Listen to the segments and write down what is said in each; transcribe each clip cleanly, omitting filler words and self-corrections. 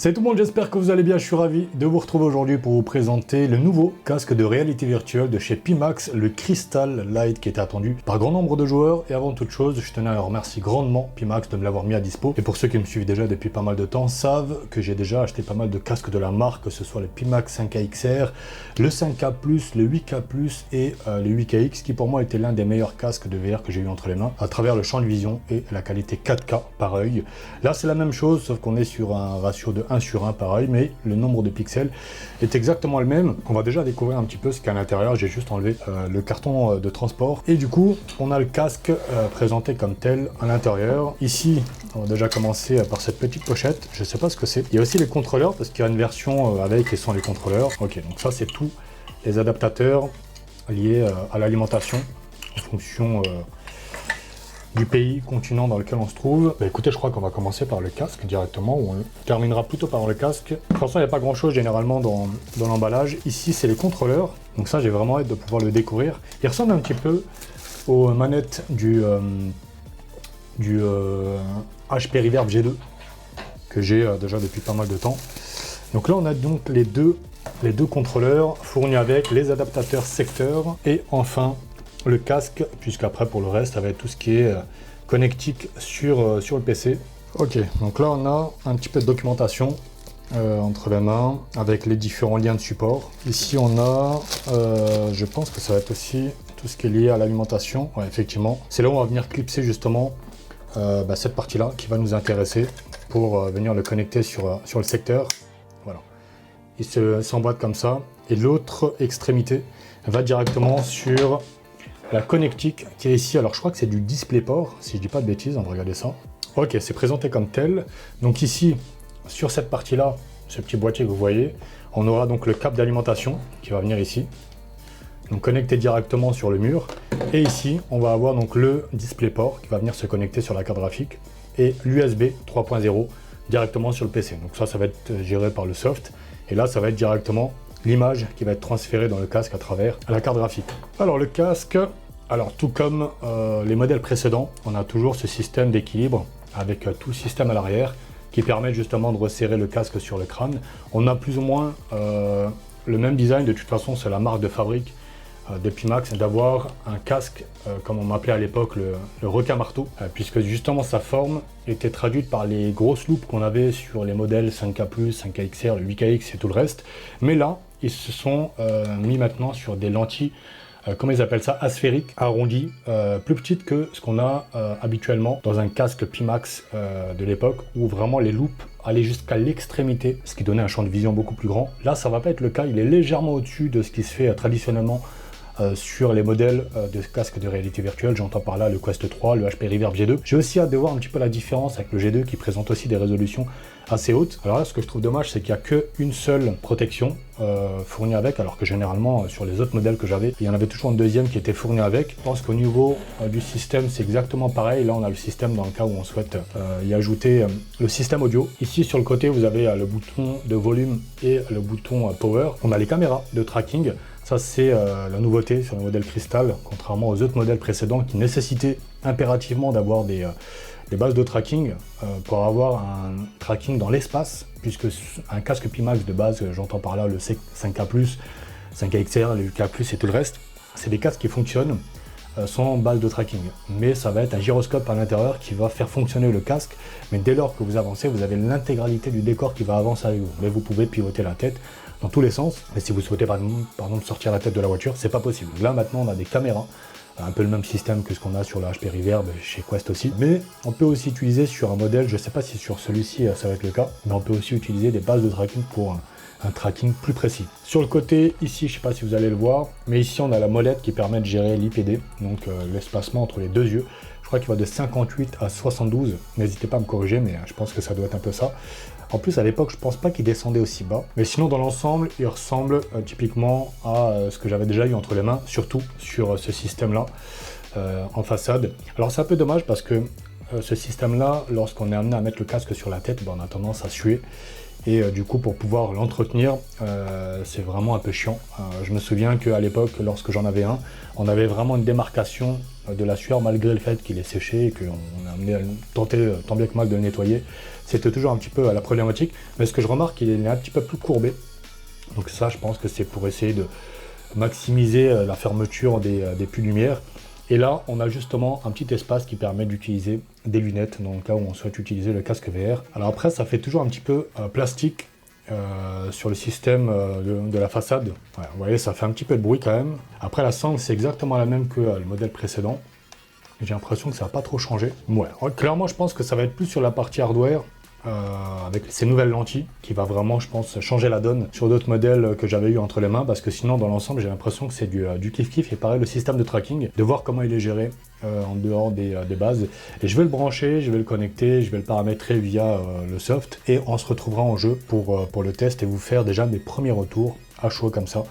Salut tout le monde, j'espère que vous allez bien, je suis ravi de vous retrouver aujourd'hui pour vous présenter le nouveau casque de réalité virtuelle de chez Pimax, le Crystal Light, qui était attendu par grand nombre de joueurs. Et avant toute chose, je tenais à remercier grandement Pimax de me l'avoir mis à dispo. Et pour ceux qui me suivent déjà depuis pas mal de temps, savent que j'ai déjà acheté pas mal de casques de la marque, que ce soit le Pimax 5K XR, le 5K+, le 8K+, et le 8KX, qui pour moi était l'un des meilleurs casques de VR que j'ai eu entre les mains, à travers le champ de vision et la qualité 4K par œil. Là c'est la même chose, sauf qu'on est sur un ratio de 1/1 pareil, mais le nombre de pixels est exactement le même. On va déjà découvrir un petit peu ce qu'il y a à l'intérieur. J'ai juste enlevé le carton de transport et du coup on a le casque présenté comme tel à l'intérieur. Ici on va déjà commencer par cette petite pochette, je sais pas ce que c'est. Il y a aussi les contrôleurs parce qu'il y a une version avec et sans les contrôleurs. Ok, donc ça c'est tout les adaptateurs liés à l'alimentation en fonction du pays, continent dans lequel on se trouve. Bah écoutez, je crois qu'on va commencer par le casque directement, ou on terminera plutôt par le casque. De toute façon, il n'y a pas grand chose généralement dans l'emballage. Ici, c'est les contrôleurs. Donc ça, j'ai vraiment hâte de pouvoir le découvrir. Il ressemble un petit peu aux manettes du HP Reverb G2, que j'ai déjà depuis pas mal de temps. Donc là, on a donc les deux contrôleurs fournis avec les adaptateurs secteurs et enfin le casque, puisqu'après pour le reste ça va être tout ce qui est connectique sur le PC. Ok, donc là on a un petit peu de documentation entre les mains avec les différents liens de support. Ici on a, je pense que ça va être aussi tout ce qui est lié à l'alimentation. Ouais, effectivement, c'est là où on va venir clipser justement cette partie là qui va nous intéresser pour venir le connecter sur le secteur. Voilà, il s'emboîte comme ça et l'autre extrémité va directement sur la connectique qui est ici. Alors je crois que c'est du DisplayPort, si je dis pas de bêtises, on va regarder ça. Ok, c'est présenté comme tel. Donc ici, sur cette partie-là, ce petit boîtier que vous voyez, on aura donc le câble d'alimentation qui va venir ici, donc connecté directement sur le mur. Et ici, on va avoir donc le DisplayPort qui va venir se connecter sur la carte graphique et l'USB 3.0 directement sur le PC. Donc ça va être géré par le soft. Et là, ça va être directement l'image qui va être transférée dans le casque à travers la carte graphique. Alors le casque, alors tout comme les modèles précédents, on a toujours ce système d'équilibre avec tout le système à l'arrière qui permet justement de resserrer le casque sur le crâne. On a plus ou moins le même design, de toute façon c'est la marque de fabrique de Pimax, d'avoir un casque comme on m'appelait à l'époque le requin-marteau, puisque justement sa forme était traduite par les grosses loupes qu'on avait sur les modèles 5K+, 5K XR, le 8KX et tout le reste. Mais là, ils se sont mis maintenant sur des lentilles, comment ils appellent ça, asphériques, arrondies, plus petites que ce qu'on a habituellement dans un casque Pimax de l'époque, où vraiment les loupes allaient jusqu'à l'extrémité, ce qui donnait un champ de vision beaucoup plus grand. Là, ça va pas être le cas, il est légèrement au-dessus de ce qui se fait traditionnellement sur les modèles de casques de réalité virtuelle. J'entends par là le Quest 3, le HP Reverb G2. J'ai aussi hâte de voir un petit peu la différence avec le G2 qui présente aussi des résolutions assez hautes. Alors là, ce que je trouve dommage, c'est qu'il n'y a qu'une seule protection fournie avec, alors que généralement sur les autres modèles que j'avais, il y en avait toujours une deuxième qui était fournie avec. Je pense qu'au niveau du système, c'est exactement pareil. Là, on a le système dans le cas où on souhaite y ajouter le système audio. Ici, sur le côté, vous avez le bouton de volume et le bouton power. On a les caméras de tracking. Ça, c'est la nouveauté sur le modèle Crystal, contrairement aux autres modèles précédents qui nécessitaient impérativement d'avoir des bases de tracking pour avoir un tracking dans l'espace, puisque un casque Pimax de base, j'entends par là le 5K+, 5K XR, le 8K+, et tout le reste, c'est des casques qui fonctionnent sans base de tracking. Mais ça va être un gyroscope à l'intérieur qui va faire fonctionner le casque, mais dès lors que vous avancez, vous avez l'intégralité du décor qui va avancer avec vous. Mais vous pouvez pivoter la tête dans tous les sens, mais si vous souhaitez par exemple sortir la tête de la voiture, c'est pas possible. Là maintenant on a des caméras, un peu le même système que ce qu'on a sur le HP Reverb chez Quest aussi, mais on peut aussi utiliser sur un modèle, je sais pas si sur celui-ci ça va être le cas, mais on peut aussi utiliser des bases de tracking pour un tracking plus précis. Sur le côté ici, je sais pas si vous allez le voir, mais ici on a la molette qui permet de gérer l'IPD, donc l'espacement entre les deux yeux. Je crois qu'il va de 58 à 72, n'hésitez pas à me corriger, mais je pense que ça doit être un peu ça. En plus, à l'époque, je pense pas qu'il descendait aussi bas. Mais sinon, dans l'ensemble, il ressemble typiquement à ce que j'avais déjà eu entre les mains, surtout sur ce système-là, en façade. Alors, c'est un peu dommage parce que ce système-là, lorsqu'on est amené à mettre le casque sur la tête, on a tendance à suer. Et du coup, pour pouvoir l'entretenir, c'est vraiment un peu chiant. Je me souviens qu'à l'époque, lorsque j'en avais un, on avait vraiment une démarcation de la sueur malgré le fait qu'il est séché et qu'on a amené à tenter tant bien que mal de le nettoyer. c'était toujours un petit peu la problématique. Mais ce que je remarque, il est un petit peu plus courbé. Donc ça, je pense que c'est pour essayer de maximiser la fermeture des puits lumière. Et là, on a justement un petit espace qui permet d'utiliser des lunettes dans le cas où on souhaite utiliser le casque VR. Alors après, ça fait toujours un petit peu plastique sur le système de la façade. Ouais, vous voyez, ça fait un petit peu de bruit quand même. Après, la sangle, c'est exactement la même que le modèle précédent. J'ai l'impression que ça n'a pas trop changé. Ouais, clairement, je pense que ça va être plus sur la partie hardware. Avec ces nouvelles lentilles qui va vraiment, je pense, changer la donne sur d'autres modèles que j'avais eu entre les mains, parce que sinon dans l'ensemble j'ai l'impression que c'est du kiff-kiff. Et pareil, le système de tracking, de voir comment il est géré en dehors des bases. Et je vais le brancher, je vais le connecter, je vais le paramétrer via le soft, et on se retrouvera en jeu pour le test et vous faire déjà mes premiers retours à chaud comme ça.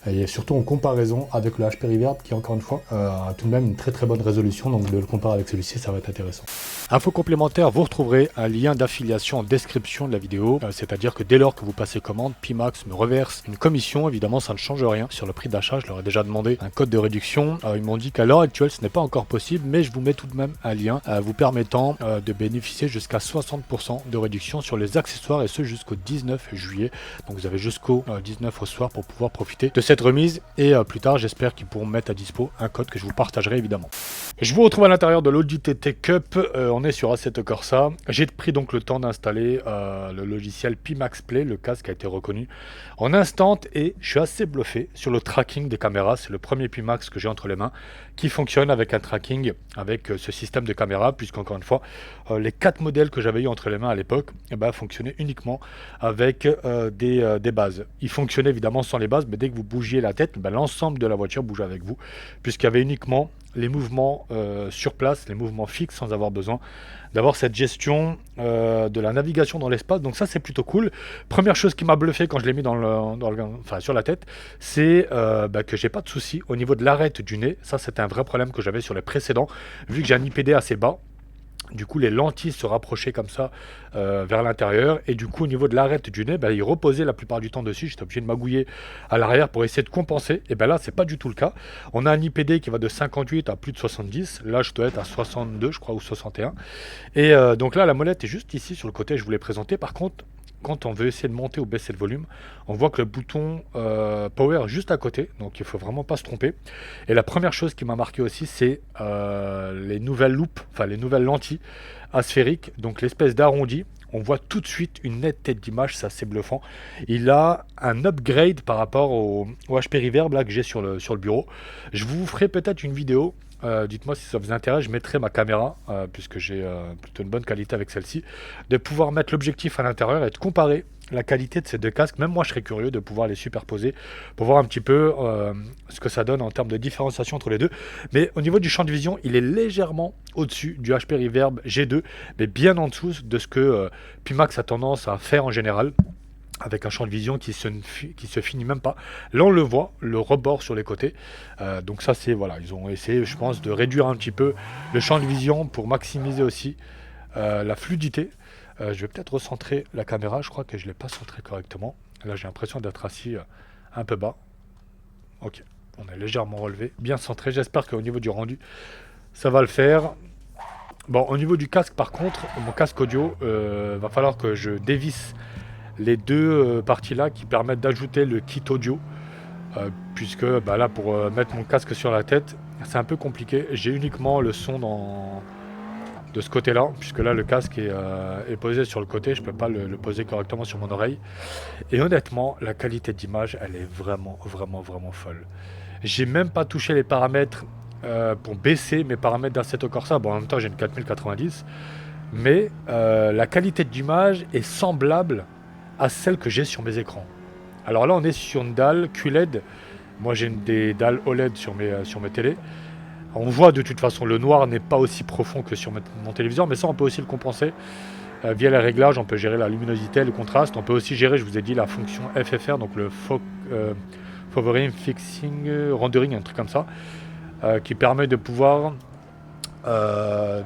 Et surtout en comparaison avec le HP Reverb qui, encore une fois, a tout de même une très très bonne résolution. Donc de le comparer avec celui-ci, ça va être intéressant. Info complémentaire, vous retrouverez un lien d'affiliation en description de la vidéo. C'est-à-dire que dès lors que vous passez commande, Pimax me reverse une commission. Évidemment, ça ne change rien sur le prix d'achat. Je leur ai déjà demandé un code de réduction. Ils m'ont dit qu'à l'heure actuelle, ce n'est pas encore possible, mais je vous mets tout de même un lien vous permettant de bénéficier jusqu'à 60% de réduction sur les accessoires, et ce jusqu'au 19 juillet. Donc vous avez jusqu'au 19 au soir pour pouvoir profiter de cette remise, et plus tard j'espère qu'ils pourront mettre à dispo un code que je vous partagerai évidemment. Je vous retrouve à l'intérieur de l'Audi TT Cup, on est sur Assetto Corsa. J'ai pris donc le temps d'installer le logiciel Pimax Play, le casque a été reconnu en instant, et je suis assez bluffé sur le tracking des caméras. C'est le premier Pimax que j'ai entre les mains qui fonctionne avec un tracking, avec ce système de caméra, puisqu'encore une fois, les 4 modèles que j'avais eu entre les mains à l'époque fonctionnaient uniquement avec des bases. Ils fonctionnaient évidemment sans les bases, mais dès que vous bougiez la tête, l'ensemble de la voiture bougeait avec vous, puisqu'il y avait uniquement les mouvements sur place, les mouvements fixes, sans avoir besoin d'avoir cette gestion de la navigation dans l'espace. Donc ça, c'est plutôt cool. Première chose qui m'a bluffé quand je l'ai mis sur la tête, c'est que j'ai pas de souci au niveau de l'arête du nez. Ça, c'était un vrai problème que j'avais sur les précédents, vu que j'ai un IPD assez bas. Du coup, les lentilles se rapprochaient comme ça vers l'intérieur, et du coup, au niveau de l'arête du nez, il reposait la plupart du temps dessus. J'étais obligé de magouiller à l'arrière pour essayer de compenser. Et là, c'est pas du tout le cas. On a un IPD qui va de 58 à plus de 70. Là, je dois être à 62, je crois, ou 61. Et donc là, la molette est juste ici sur le côté. Je vous l'ai présenté. Par contre, quand on veut essayer de monter ou baisser le volume, on voit que le bouton Power est juste à côté, donc il ne faut vraiment pas se tromper. Et la première chose qui m'a marqué aussi, c'est les nouvelles loupes, les nouvelles lentilles asphériques, donc l'espèce d'arrondi. On voit tout de suite une nette tête d'image, c'est assez bluffant. Il a un upgrade par rapport au HP Reverb là, que j'ai sur le bureau. Je vous ferai peut-être une vidéo. Dites-moi si ça vous intéresse, je mettrai ma caméra, puisque j'ai plutôt une bonne qualité avec celle-ci, de pouvoir mettre l'objectif à l'intérieur et de comparer la qualité de ces deux casques. Même moi, je serais curieux de pouvoir les superposer pour voir un petit peu ce que ça donne en termes de différenciation entre les deux. Mais au niveau du champ de vision, il est légèrement au-dessus du HP Reverb G2, mais bien en dessous de ce que Pimax a tendance à faire en général, avec un champ de vision qui se finit même pas. Là, on le voit, le rebord sur les côtés. Donc ça, c'est, voilà, ils ont essayé, je pense, de réduire un petit peu le champ de vision pour maximiser aussi la fluidité. Je vais peut-être recentrer la caméra, je crois que je ne l'ai pas centré correctement. Là, j'ai l'impression d'être assis un peu bas. Ok, on est légèrement relevé, bien centré. J'espère qu'au niveau du rendu, ça va le faire. Bon, au niveau du casque, par contre, mon casque audio, va falloir que je dévisse les deux parties là qui permettent d'ajouter le kit audio, puisque là, pour mettre mon casque sur la tête, c'est un peu compliqué. J'ai uniquement le son de ce côté là, puisque là le casque est posé sur le côté, je peux pas le poser correctement sur mon oreille. Et honnêtement, la qualité d'image, elle est vraiment folle. J'ai même pas touché les paramètres pour baisser mes paramètres d'Assetto Corsa. Bon, en même temps j'ai une 4090, mais la qualité d'image est semblable à celle que j'ai sur mes écrans. Alors là, on est sur une dalle QLED. Moi, j'ai des dalles OLED sur mes télés. On voit de toute façon, le noir n'est pas aussi profond que sur mon téléviseur, mais ça, on peut aussi le compenser via les réglages. On peut gérer la luminosité, le contraste. On peut aussi gérer, je vous ai dit, la fonction FFR, donc le Favoring, Fixing, Rendering, un truc comme ça, qui permet de pouvoir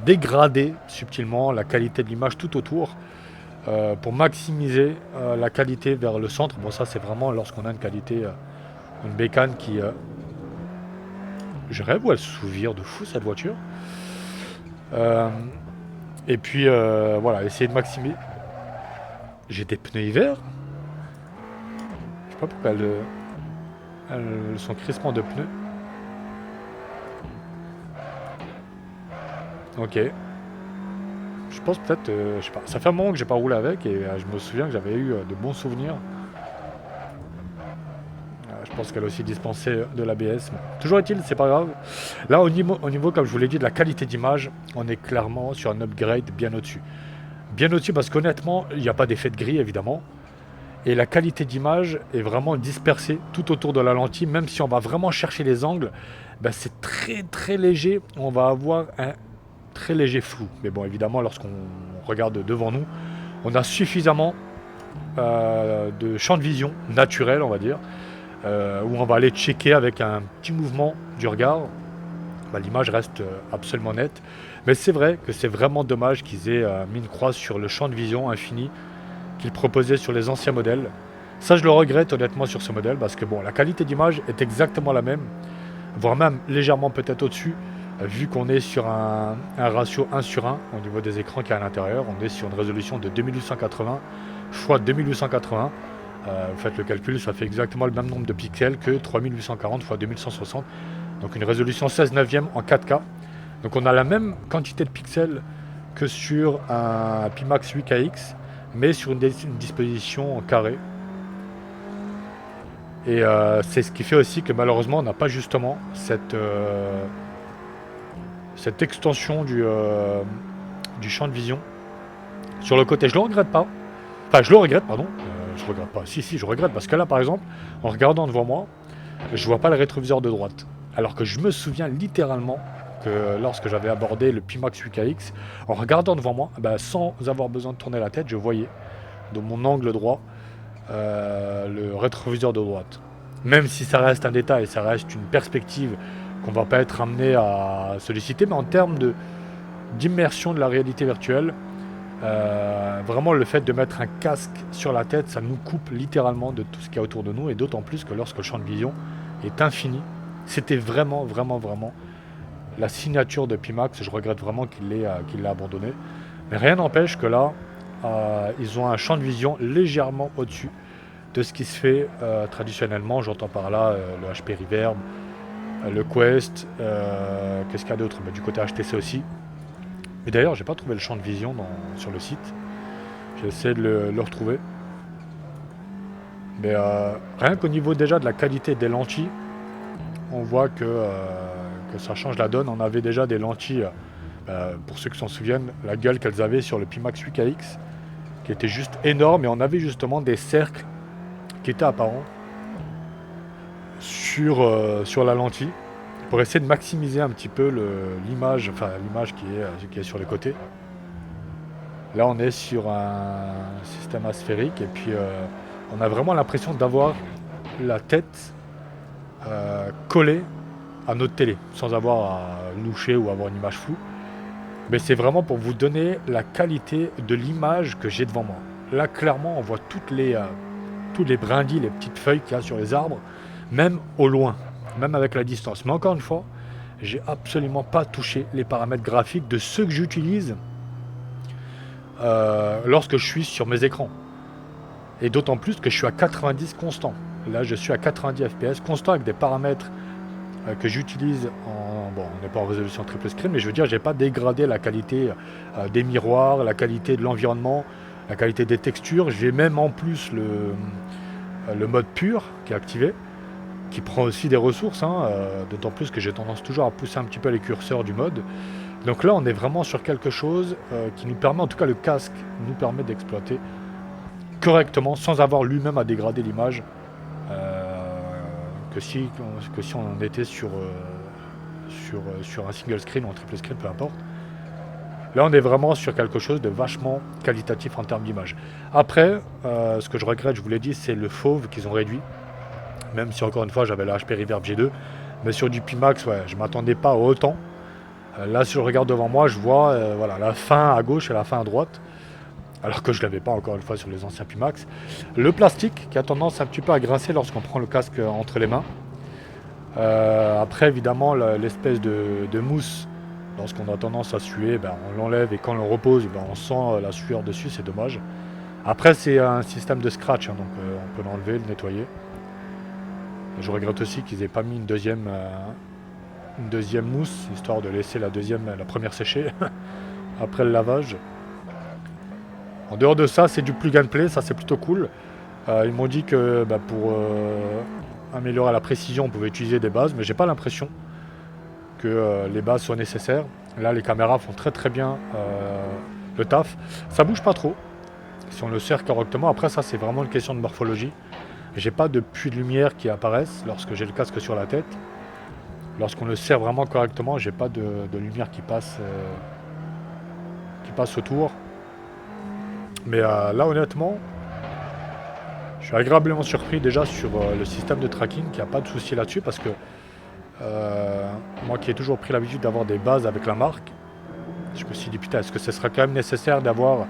dégrader subtilement la qualité de l'image tout autour, pour maximiser la qualité vers le centre. Bon, ça c'est vraiment lorsqu'on a une qualité, une bécane qui... je rêve où elle s'ouvre de fou cette voiture. Et puis voilà, essayer de J'ai des pneus hiver. Je sais pas pourquoi elles sont crispement de pneus. Ok. Je pense peut-être, je sais pas. Ça fait un moment que j'ai pas roulé avec et je me souviens que j'avais eu de bons souvenirs. Je pense qu'elle a aussi dispensé de l'ABS. Toujours est-il, c'est pas grave. Là, au niveau, comme je vous l'ai dit, de la qualité d'image, on est clairement sur un upgrade bien au-dessus. Bien au-dessus parce qu'honnêtement, il n'y a pas d'effet de gris évidemment. Et la qualité d'image est vraiment dispersée tout autour de la lentille. Même si on va vraiment chercher les angles, ben c'est très très léger. On va avoir un très léger flou. Mais bon, évidemment, lorsqu'on regarde devant nous, on a suffisamment de champ de vision naturel, on va dire, où on va aller checker avec un petit mouvement du regard. Ben, l'image reste absolument nette. Mais c'est vrai que c'est vraiment dommage qu'ils aient mis une croix sur le champ de vision infini qu'ils proposaient sur les anciens modèles. Ça, je le regrette honnêtement sur ce modèle parce que bon, la qualité d'image est exactement la même, voire même légèrement peut-être au-dessus, vu qu'on est sur un ratio 1:1 au niveau des écrans qu'il y a à l'intérieur. On est sur une résolution de 2880 x 2880. Vous faites le calcul, ça fait exactement le même nombre de pixels que 3840 x 2160. Donc une résolution 16 neuvième en 4K. Donc on a la même quantité de pixels que sur un Pimax 8KX, mais sur une disposition en carré. Et c'est ce qui fait aussi que malheureusement on n'a pas justement cette extension du champ de vision sur le côté. Je le regrette pas. Enfin, je le regrette, pardon. Je regrette pas. Si, je regrette parce que là, par exemple, en regardant devant moi, je vois pas le rétroviseur de droite. Alors que je me souviens littéralement que lorsque j'avais abordé le Pimax 8KX, en regardant devant moi, sans avoir besoin de tourner la tête, je voyais de mon angle droit le rétroviseur de droite. Même si ça reste un détail, ça reste une perspective qu'on va pas être amené à solliciter, mais en termes d'immersion de la réalité virtuelle, vraiment le fait de mettre un casque sur la tête, ça nous coupe littéralement de tout ce qu'il y a autour de nous, et d'autant plus que lorsque le champ de vision est infini, c'était vraiment la signature de Pimax. Je regrette vraiment qu'il l'ait abandonné, mais rien n'empêche que là ils ont un champ de vision légèrement au-dessus de ce qui se fait traditionnellement. J'entends par là le HP Reverb, le Quest, qu'est-ce qu'il y a d'autre, du côté HTC aussi. Et d'ailleurs, j'ai pas trouvé le champ de vision sur le site. J'ai essayé de le retrouver. Mais rien qu'au niveau déjà de la qualité des lentilles, on voit que ça change la donne. On avait déjà des lentilles, pour ceux qui s'en souviennent, la gueule qu'elles avaient sur le Pimax 8KX, qui était juste énorme, et on avait justement des cercles qui étaient apparents sur la lentille, pour essayer de maximiser un petit peu l'image qui est sur les côtés. Là on est sur un système asphérique, et puis on a vraiment l'impression d'avoir la tête collée à notre télé, sans avoir à loucher ou avoir une image floue. Mais c'est vraiment pour vous donner la qualité de l'image que j'ai devant moi. Là clairement on voit toutes les brindilles, les petites feuilles qu'il y a sur les arbres, même au loin, même avec la distance. Mais encore une fois, j'ai absolument pas touché les paramètres graphiques de ceux que j'utilise lorsque je suis sur mes écrans. Et d'autant plus que je suis à 90 constant. Là, je suis à 90 fps constant avec des paramètres que j'utilise en... Bon, on n'est pas en résolution triple screen, mais je veux dire, j'ai pas dégradé la qualité des miroirs, la qualité de l'environnement, la qualité des textures. J'ai même en plus le mode pur qui est activé, qui prend aussi des ressources, d'autant plus que j'ai tendance toujours à pousser un petit peu les curseurs du mode. Donc là on est vraiment sur quelque chose qui nous permet, en tout cas le casque nous permet d'exploiter correctement sans avoir lui-même à dégrader l'image que si on était sur un single screen ou un triple screen, peu importe. Là on est vraiment sur quelque chose de vachement qualitatif en termes d'image. Après, ce que je regrette, je vous l'ai dit, c'est le fauve qu'ils ont réduit. Même si encore une fois j'avais la HP Reverb G2, mais sur du Pimax, ouais, je m'attendais pas à autant. Là si je regarde devant moi, je vois la fin à gauche et la fin à droite, alors que je l'avais pas encore une fois sur les anciens Pimax. Le plastique qui a tendance un petit peu à grincer lorsqu'on prend le casque entre les mains. Après évidemment l'espèce de mousse, lorsqu'on a tendance à suer, on l'enlève, et quand on le repose, on sent la sueur dessus, c'est dommage. Après, c'est un système de scratch, hein, donc on peut l'enlever, le nettoyer. Et je regrette aussi qu'ils aient pas mis une deuxième mousse, histoire de laisser la première sécher après le lavage. En dehors de ça, c'est du plug and play, ça c'est plutôt cool. Ils m'ont dit que pour améliorer la précision, on pouvait utiliser des bases, mais j'ai pas l'impression que les bases soient nécessaires. Là, les caméras font très très bien le taf. Ça bouge pas trop si on le serre correctement. Après, ça c'est vraiment une question de morphologie. J'ai pas de puits de lumière qui apparaissent lorsque j'ai le casque sur la tête. Lorsqu'on le serre vraiment correctement, j'ai pas de lumière qui passe autour. Mais là, honnêtement, je suis agréablement surpris déjà sur le système de tracking, qu'il n'y a pas de souci là-dessus, parce que moi qui ai toujours pris l'habitude d'avoir des bases avec la marque, je me suis dit putain, est-ce que ce sera quand même nécessaire d'avoir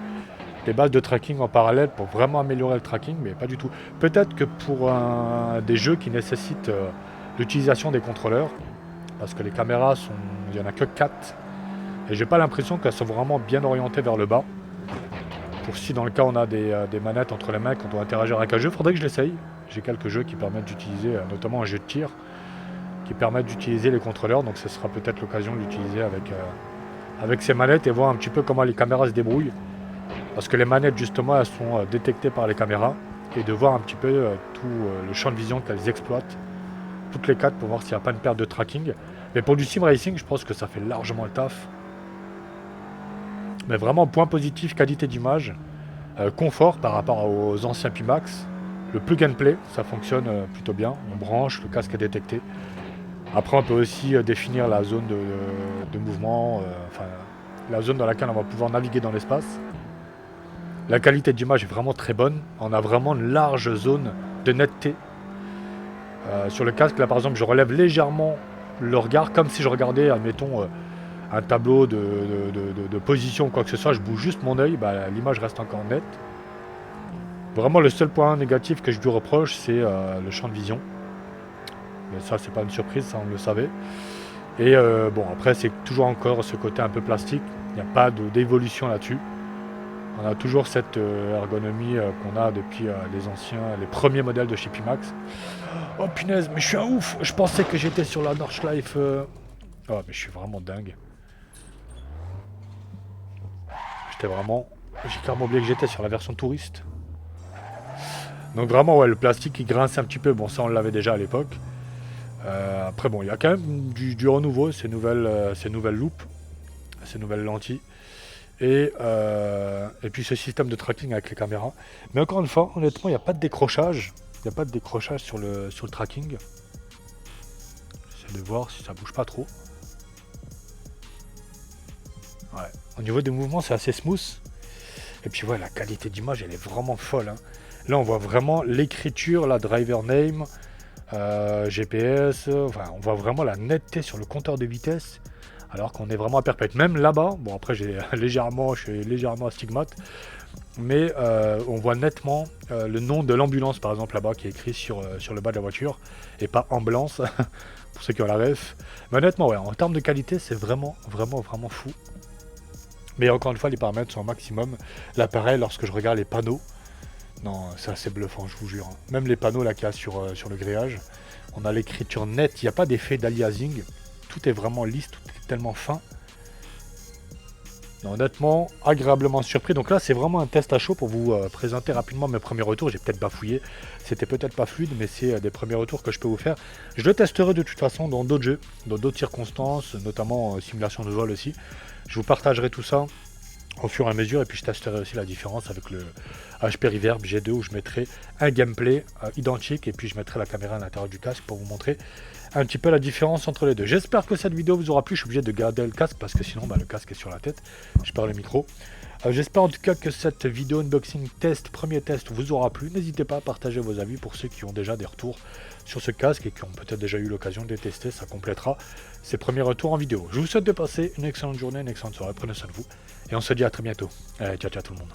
des bases de tracking en parallèle pour vraiment améliorer le tracking? Mais pas du tout. Peut-être que pour des jeux qui nécessitent l'utilisation des contrôleurs, parce que les caméras il n'y en a que 4, et j'ai pas l'impression qu'elles sont vraiment bien orientées vers le bas. Pour si dans le cas on a des manettes entre les mains quand on doit interagir avec un jeu, faudrait que je l'essaye. J'ai quelques jeux qui permettent d'utiliser, notamment un jeu de tir, qui permettent d'utiliser les contrôleurs, donc ce sera peut-être l'occasion de l'utiliser avec ces manettes et voir un petit peu comment les caméras se débrouillent. Parce que les manettes justement elles sont détectées par les caméras, et de voir un petit peu tout le champ de vision qu'elles exploitent, toutes les 4 pour voir s'il n'y a pas une perte de tracking. Mais pour du sim racing, je pense que ça fait largement le taf. Mais vraiment, point positif, qualité d'image, confort par rapport aux anciens Pimax. Le plug and play, ça fonctionne plutôt bien. On branche, le casque est détecté. Après, on peut aussi définir la zone de mouvement, enfin, la zone dans laquelle on va pouvoir naviguer dans l'espace. La qualité d'image est vraiment très bonne. On a vraiment une large zone de netteté. Sur le casque, là par exemple, je relève légèrement le regard, comme si je regardais, admettons, un tableau de position ou quoi que ce soit, je bouge juste mon œil, l'image reste encore nette. Vraiment, le seul point négatif que je lui reproche, c'est le champ de vision. Mais ça, c'est pas une surprise, ça on le savait. Et bon, après, c'est toujours encore ce côté un peu plastique. Il n'y a pas d'évolution là-dessus. On a toujours cette ergonomie qu'on a depuis les premiers modèles de chez Pimax. Oh punaise, mais je suis un ouf! Je pensais que j'étais sur la Nordschleife. Oh, mais je suis vraiment dingue. J'ai clairement oublié que j'étais sur la version touriste. Donc vraiment, ouais, le plastique qui grince un petit peu. Bon, ça on l'avait déjà à l'époque. Après, bon, il y a quand même du renouveau, ces nouvelles loupes, ces nouvelles lentilles. Et puis ce système de tracking avec les caméras. Mais encore une fois, honnêtement, il n'y a pas de décrochage. Il n'y a pas de décrochage sur le tracking. J'essaie de voir si ça bouge pas trop. Ouais. Au niveau des mouvements, c'est assez smooth. Et puis ouais, la qualité d'image, elle est vraiment folle. Hein. Là, on voit vraiment l'écriture, la driver name, GPS. Enfin, on voit vraiment la netteté sur le compteur de vitesse. Alors qu'on est vraiment à perpète. Même là-bas, bon après je suis légèrement astigmate, mais on voit nettement le nom de l'ambulance par exemple là-bas qui est écrit sur le bas de la voiture, et pas ambulance, pour ceux qui ont la ref. Mais honnêtement, ouais, en termes de qualité, c'est vraiment fou. Mais encore une fois, les paramètres sont au maximum. L'appareil, lorsque je regarde les panneaux, non, c'est assez bluffant, je vous jure. Hein. Même les panneaux là qu'il y a sur le grillage, on a l'écriture nette, il n'y a pas d'effet d'aliasing. Tout est vraiment lisse, tout est tellement fin. Non, honnêtement, agréablement surpris. Donc là, c'est vraiment un test à chaud pour vous présenter rapidement mes premiers retours. J'ai peut-être bafouillé, c'était peut-être pas fluide, mais c'est des premiers retours que je peux vous faire. Je le testerai de toute façon dans d'autres jeux, dans d'autres circonstances, notamment simulation de vol aussi. Je vous partagerai tout ça au fur et à mesure, et puis je testerai aussi la différence avec le HP Reverb G2 où je mettrai un gameplay identique, et puis je mettrai la caméra à l'intérieur du casque pour vous montrer un petit peu la différence entre les deux. J'espère que cette vidéo vous aura plu. Je suis obligé de garder le casque parce que sinon le casque est sur la tête. Je perds le micro. J'espère en tout cas que cette vidéo unboxing test, premier test, vous aura plu. N'hésitez pas à partager vos avis pour ceux qui ont déjà des retours sur ce casque et qui ont peut-être déjà eu l'occasion de les tester. Ça complétera ces premiers retours en vidéo. Je vous souhaite de passer une excellente journée, une excellente soirée. Prenez soin de vous et on se dit à très bientôt. Allez, ciao ciao tout le monde.